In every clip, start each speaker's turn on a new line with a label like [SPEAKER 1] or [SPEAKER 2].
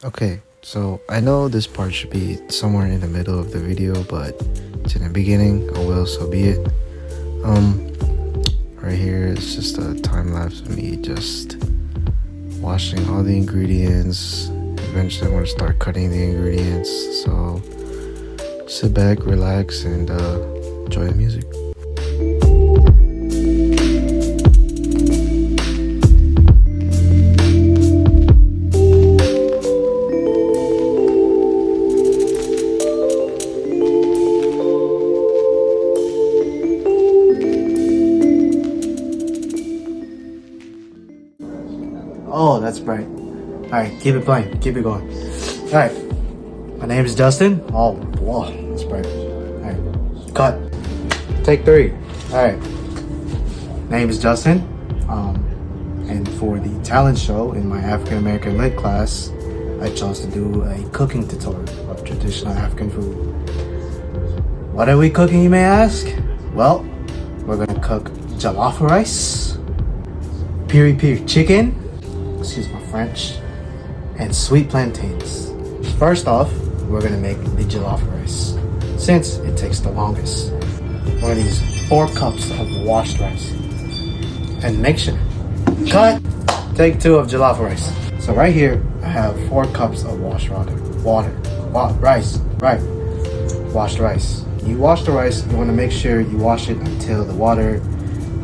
[SPEAKER 1] Okay, so I know this part should be somewhere in the middle of the video, but it's in the beginning. Oh well, so be it. Right here it's just a time lapse of me just washing all the ingredients. Eventually I'm gonna start cutting the ingredients, so sit back, relax, and enjoy the music.
[SPEAKER 2] Oh, that's bright. Alright, keep it playing. Keep it going. Alright. My name is Dustin. Oh, whoa, that's bright. Alright. Cut. Take 3. Alright. Name is Justin. And for the talent show in my African American Lit class, I chose to do a cooking tutorial of traditional African food. What are we cooking, you may ask? Well, we're gonna cook jollof rice, piri piri chicken, excuse my French, and sweet plantains. First off, we're gonna make the jollof rice, since it takes the longest. We're gonna use 4 cups of washed rice. And make sure, cut! Take 2 of jollof rice. So right here, I have 4 cups of washed rice. You wash the rice, you wanna make sure you wash it until the water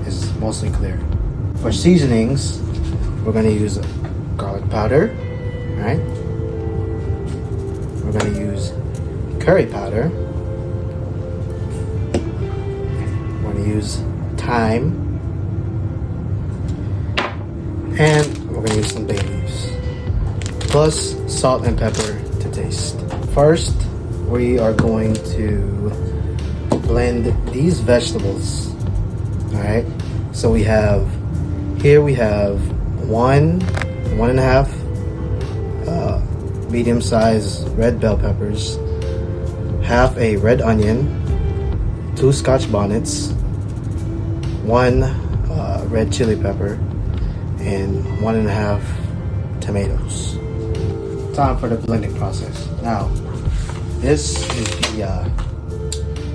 [SPEAKER 2] is mostly clear. For seasonings, we're gonna use garlic powder, right? We're gonna use curry powder. We're gonna use thyme. And we're gonna use some bay leaves. Plus salt and pepper to taste. First, we are going to blend these vegetables. Alright? So we have 1.5 medium-sized red bell peppers, half a red onion, 2 Scotch bonnets, 1 red chili pepper, and 1.5 tomatoes. Time for the blending process. Now, this is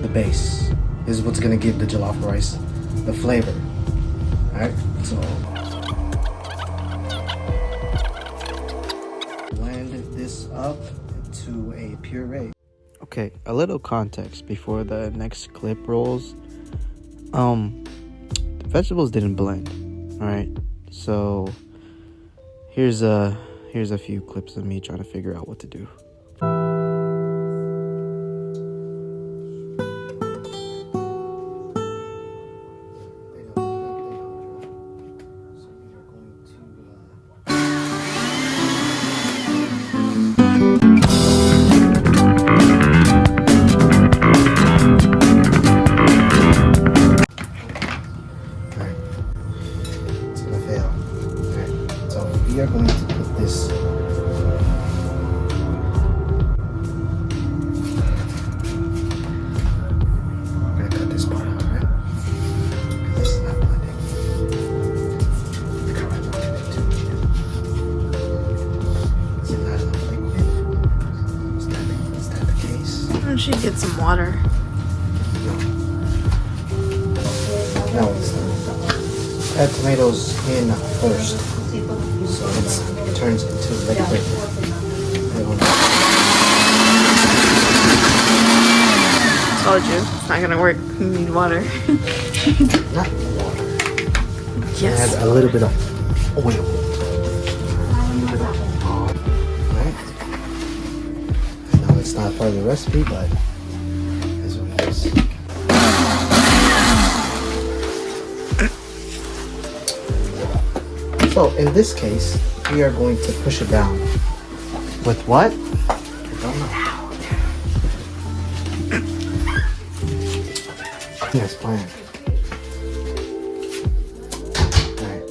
[SPEAKER 2] the base. This is what's gonna give the jollof rice the flavor. Alright, so blend this up to a puree.
[SPEAKER 1] Okay, a little context before the next clip rolls. The vegetables didn't blend. Alright, so here's a few clips of me trying to figure out what to do.
[SPEAKER 2] We are going to put this we're going to cut this part out, right? This is not blending. The current blending it too. Is it not enough liquid? Is that the case?
[SPEAKER 3] I should get some water.
[SPEAKER 2] No, it's not. Add tomatoes in first. So it turns into liquid.
[SPEAKER 3] Told you, it's not gonna work. You need water.
[SPEAKER 2] Not water.
[SPEAKER 3] Yes.
[SPEAKER 2] Add a little bit of oil. Alright. I know it's not part of the recipe, but that's what it is. So in this case, we are going to push it down. With what? I don't know. Yes, plan. Alright.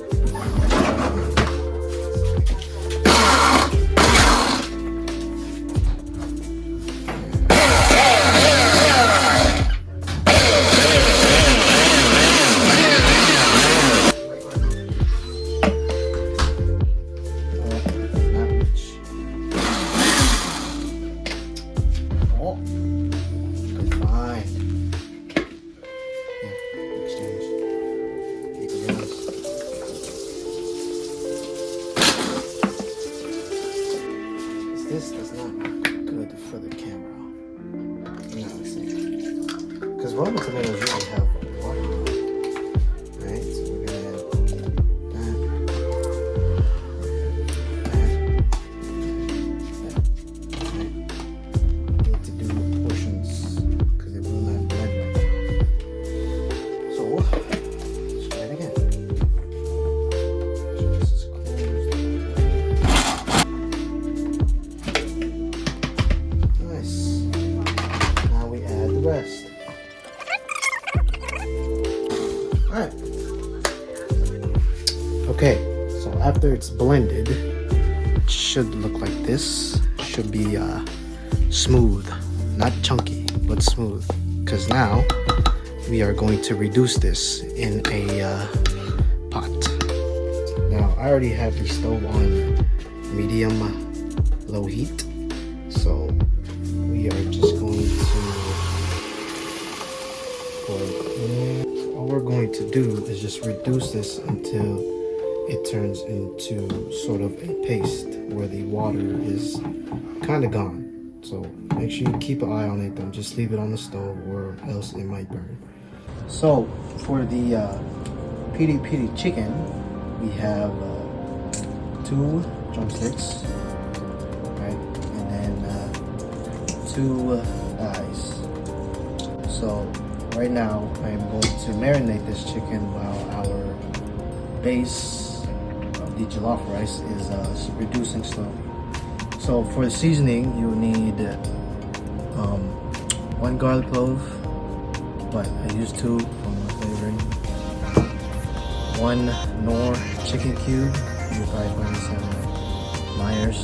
[SPEAKER 2] Not much. this does not look good for the camera. Now let's see. Because Roma tomatoes usually have water. Right? So we're gonna add that. Right? Need to do portions because it will not blend right. So let's try it again. This is closed. Nice. Now we add the rest. Alright. Okay, so after it's blended, it should look like this. Should be smooth, not chunky, but smooth. Because now we are going to reduce this in a pot. Now I already have the stove on medium low heat, so we are just going to pour it in. All we're going to do is just reduce this until it turns into sort of a paste where the water is kind of gone. So make sure you keep an eye on it. Don't just leave it on the stove or else it might burn. So for the piri piri chicken, we have 2 drumsticks, right, and then 2 thighs. So right now I am going to marinate this chicken while our base of the jollof rice is reducing slowly. So for the seasoning, you'll need 1 garlic clove, but I use 2 for more flavoring. 1 Knorr chicken cube, you probably find this at Myers.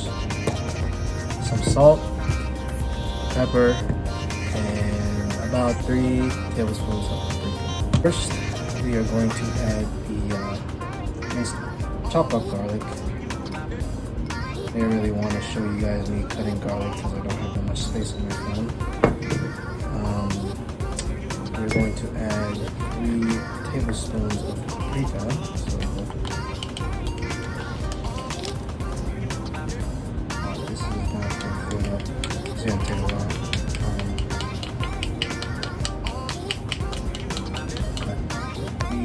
[SPEAKER 2] Some salt, pepper, and about 3 tablespoons of paprika. First, we are going to add the minced chopped up garlic. I didn't really want to show you guys me cutting garlic because I don't have that much space on my phone. We're going to add 3 tablespoons of paprika. This is not going to fill up. It's going to take a while. We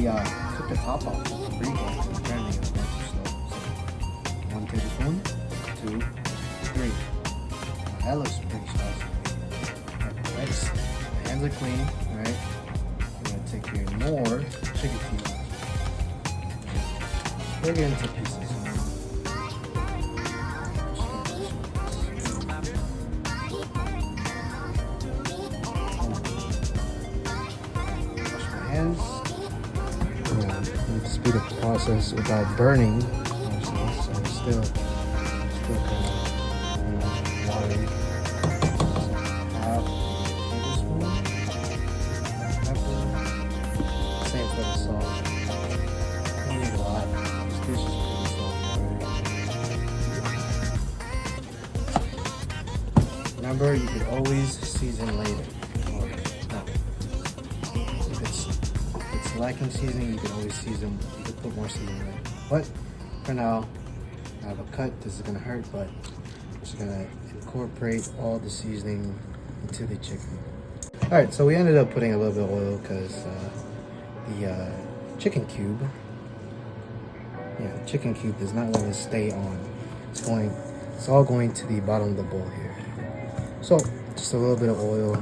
[SPEAKER 2] took the top off the paprika. Apparently it's not too slow. So 1 tablespoon, 2, 3. That looks pretty spicy. Right, my hands are clean, right? You're gonna take your more chicken cubes. Break it into pieces. Wash my hands. Need to speed up the process without burning. So I'm still kind of watery. Half tablespoon. Pepper. Same for the salt. Don't need a lot. This dish is pretty salty already. Remember, you could always season later. Or, no. If it's lacking seasoning, you can always season. You can put more seasoning later. But for now, I have a cut. This is gonna hurt, but I'm just gonna incorporate all the seasoning into the chicken. All right, so we ended up putting a little bit of oil because the chicken cube does not want to stay on. It's all going to the bottom of the bowl here. So just a little bit of oil,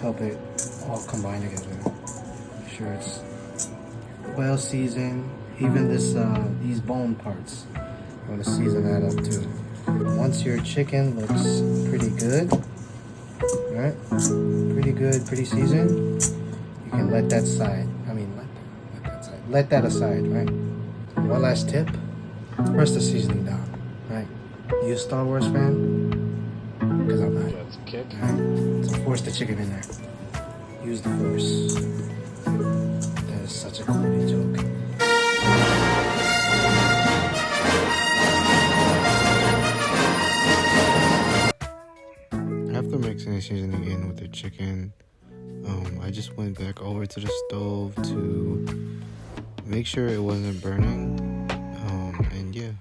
[SPEAKER 2] help it all combine together. Make sure it's well seasoned. Even these bone parts, I'm gonna season that up too. Once your chicken looks pretty good, all right, pretty seasoned, you can let that aside, right? One last tip, press the seasoning down, right? You a Star Wars fan? Because I'm not.
[SPEAKER 4] That's a kick.
[SPEAKER 2] All right, so force the chicken in there. Use the force. That is such a corny joke.
[SPEAKER 1] After mixing and seasoning in with the chicken, I just went back over to the stove to make sure it wasn't burning. And yeah,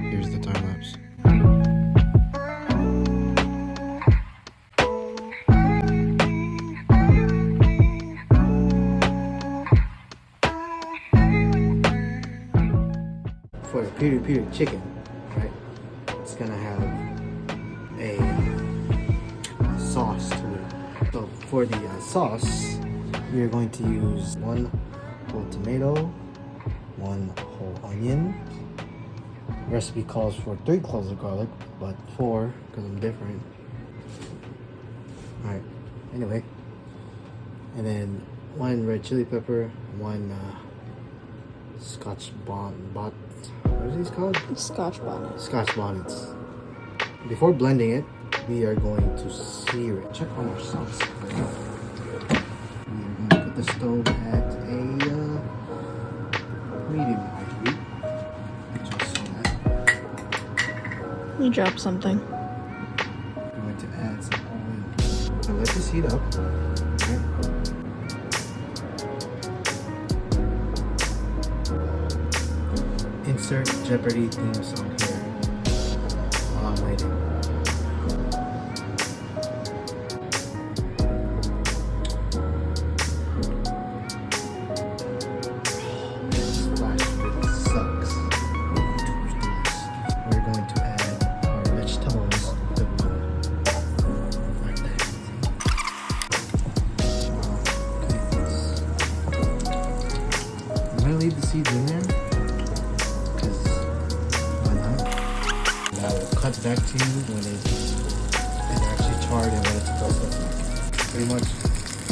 [SPEAKER 1] here's the time lapse.
[SPEAKER 2] Peter chicken, right? It's gonna have a sauce to it. So for the sauce, we are going to use 1 whole tomato, 1 whole onion. Recipe calls for 3 cloves of garlic, but 4 because I'm different. Alright, anyway. And then 1 red chili pepper, 1 Scotch what are these called?
[SPEAKER 3] Scotch bonnet.
[SPEAKER 2] Scotch bonnets. Before blending it, we are going to sear it. Check on our sauce. We are going to put the stove at a medium high heat. Just so that
[SPEAKER 3] You dropped something.
[SPEAKER 2] we're going to add some oil. Now let this heat up. Okay. Insert Jeopardy theme song here while I'm waiting. This flash really sucks. We're going to add our vegetables. The one like that. I'm gonna leave the seeds in there. Cut back to you when it is actually charred and when it's supposed to. Pretty much,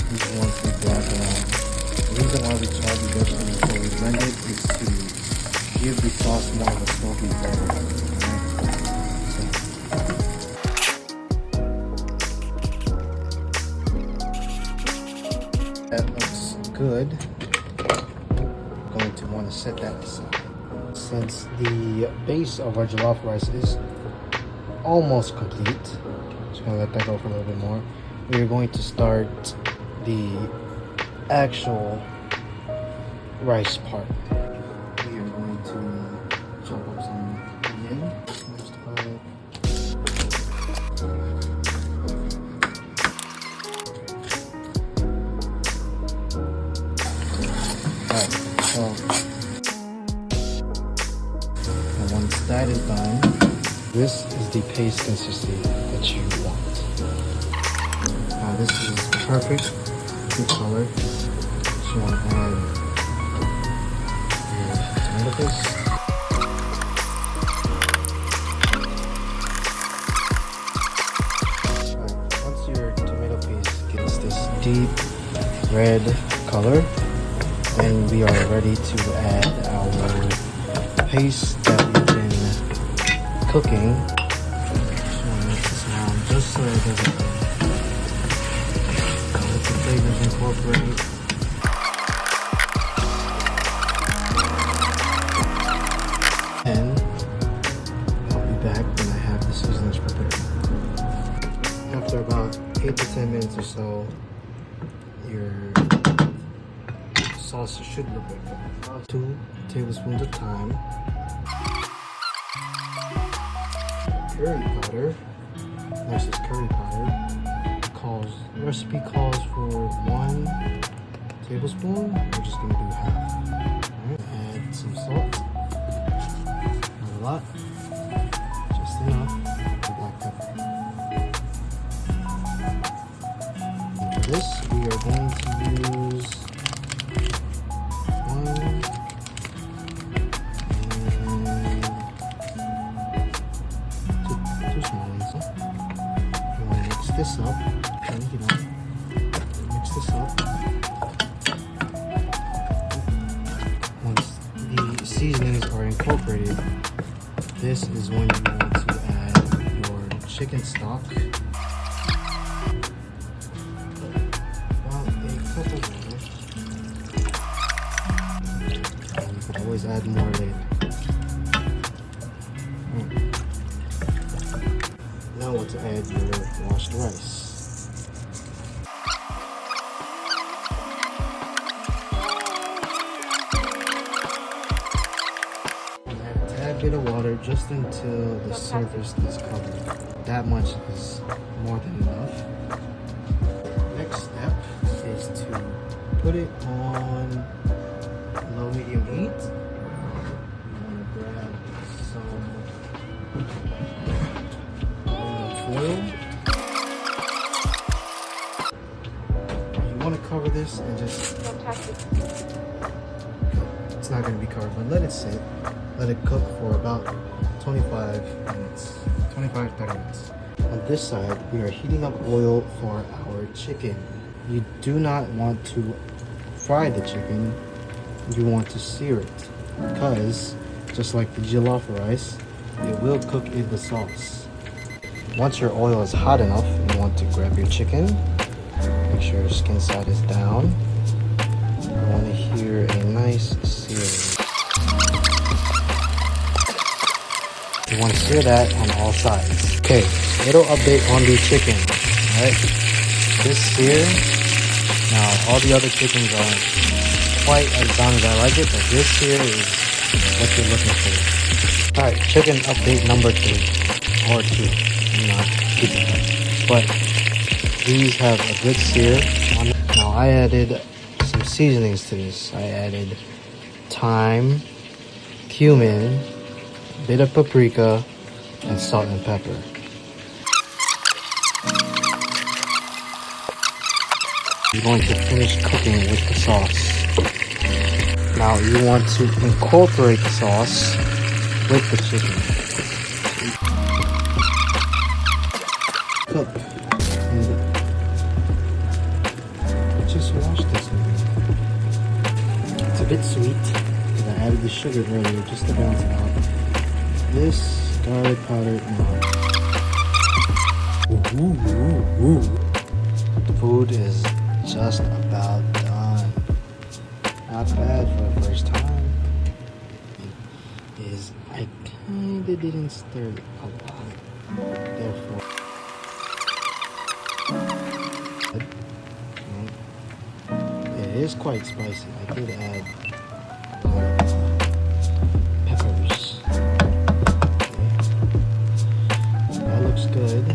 [SPEAKER 2] these ones we black around. The reason why we char the vegetables before we blend it is to give the sauce more of a smoky flavor. That looks good. I'm going to want to set that aside. Since the base of our jollof rice is almost complete, just gonna let that go for a little bit more. We are going to start the actual rice part. We are going to chop up some onion. Just about it. Alright, so once that is done, this is the paste consistency that you want. This is perfect, good color. So you want to add your tomato paste. Once your tomato paste gets this deep red color, then we are ready to add our paste that we've been cooking. Just want to mix this around just so it doesn't let the flavors incorporate. And I'll be back when I have the seasonings prepared. After about 8 to 10 minutes or so, your sauce should look like that. 2 tablespoons of thyme. Curry powder. This is curry powder. The recipe calls for 1 tablespoon. We're just gonna do half. Alright, add some salt. Not a lot. Just enough. And black pepper. And for this, we are going to use 1 this up, and mix this up. Once the seasonings are incorporated, this is when you want to add your chicken stock. About a cup of water. And you could always add more later. Now want to add your washed rice. Add a tad bit of water just until the surface is covered. That much is more than enough. Next step is to put it on low-medium heat. You want to grab oil. You want to cover this and just... It's not going to be covered, but let it sit. Let it cook for about 25 minutes. 25-30 minutes. On this side, we are heating up oil for our chicken. You do not want to fry the chicken. You want to sear it. Because, just like the jollof rice, it will cook in the sauce. Once your oil is hot enough, you want to grab your chicken. Make sure your skin side is down. I want to hear a nice searing. You want to sear that on all sides. Okay, little update on the chicken. Alright, this sear, now all the other chickens aren't quite as brown as I like it, but this sear is what you're looking for. Alright, chicken update number 3 or 2. I'm not keeping that. But these have a good sear on them. Now I added some seasonings to this. I added thyme, cumin, bit of paprika, and salt and pepper. You're going to finish cooking with the sauce. Now you want to incorporate the sauce with the chicken. Cook. Just wash this in. It's a bit sweet because I added the sugar earlier just to balance it out. This garlic powder, no. Ooh. The food is just about done. Not bad for the first time. I kinda didn't stir it a lot. Therefore, it is quite spicy. I did add a lot of peppers. That looks good.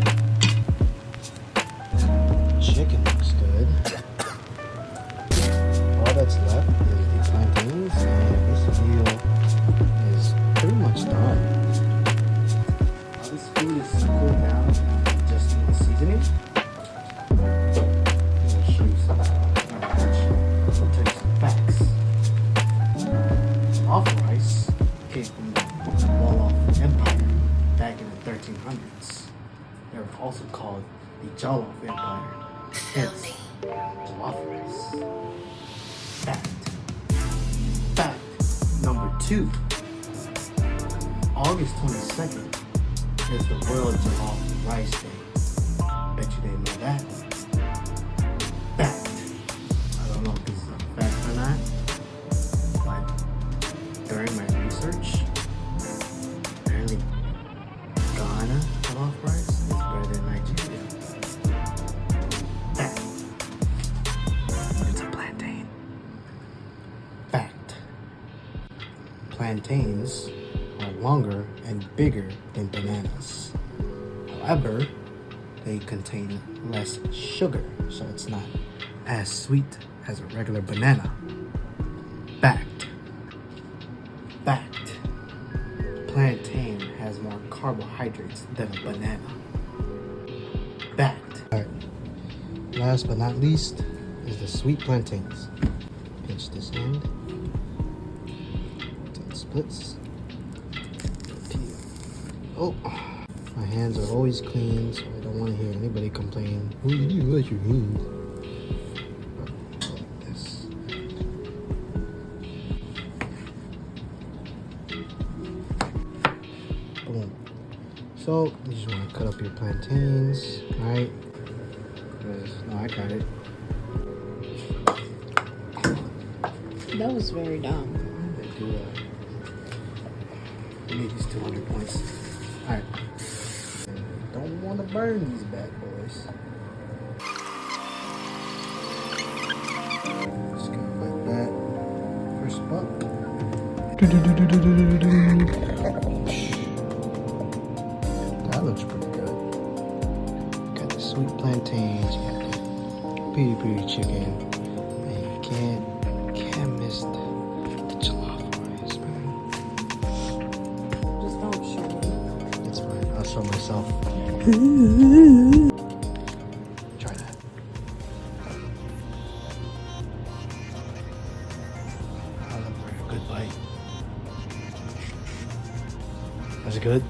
[SPEAKER 2] Chicken looks good. All that's left is the plantains, and this meal is pretty much done. This food is cool now. Just need the seasoning. Let me show you some. I'll tell you some facts. Jollof rice came from the Wolof Empire back in the 1300s. They were also called the Jollof Empire. Hence, jollof rice. Fact number 2. August 22nd is the World Jollof Rice Day. Bet you didn't know that. Fact. I don't know if this is a fact or not, but during my research, apparently Ghana jollof rice is better than Nigeria. Fact. It's a plantain. Fact. Plantains are longer and bigger than bananas. However, they contain less sugar, so it's not as sweet as a regular banana. Fact. Plantain has more carbohydrates than a banana. Fact. Alright. Last but not least is the sweet plantains. Pinch this end. Until it splits. Peel. Oh, my hands are always clean, so I don't want to hear anybody complain. Oh, you didn't wash your hands. Like this. Boom. So you just want to cut up your plantains, right? No, I got it.
[SPEAKER 3] That was very dumb.
[SPEAKER 2] They do we need these 200 points. Alright. Don't want to burn these bad boys. Just gonna let that crisp up. That looks pretty good. Got the sweet plantains, you got the piri chicken, and you can't miss the jollof rice, man.
[SPEAKER 3] Just don't show me.
[SPEAKER 2] It's fine. I'll show myself. Try that. I love a good bite. That's good?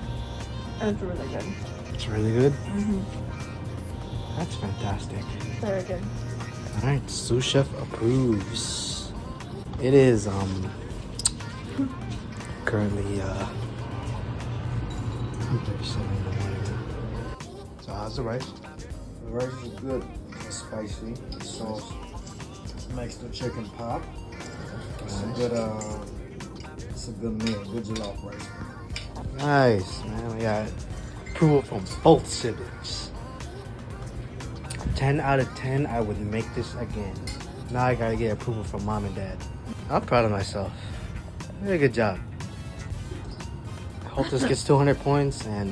[SPEAKER 3] That's really good.
[SPEAKER 2] It's really good?
[SPEAKER 3] Mm-hmm.
[SPEAKER 2] That's fantastic.
[SPEAKER 3] Very good.
[SPEAKER 2] Alright, sous chef approves. It is currently 3:37 in the morning. So how's the rice?
[SPEAKER 4] The rice is good. It's spicy. The sauce makes the chicken pop. It's a good meal. Good jollof rice.
[SPEAKER 2] Nice, man. We got approval from both siblings. 10 out of 10, I would make this again. Now I gotta get approval from mom and dad. I'm proud of myself. Very good job. I hope this gets 200 points and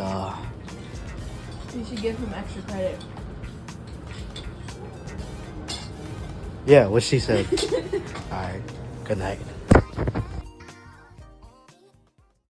[SPEAKER 3] You should give him extra credit.
[SPEAKER 2] yeah, what she said. Alright, good night.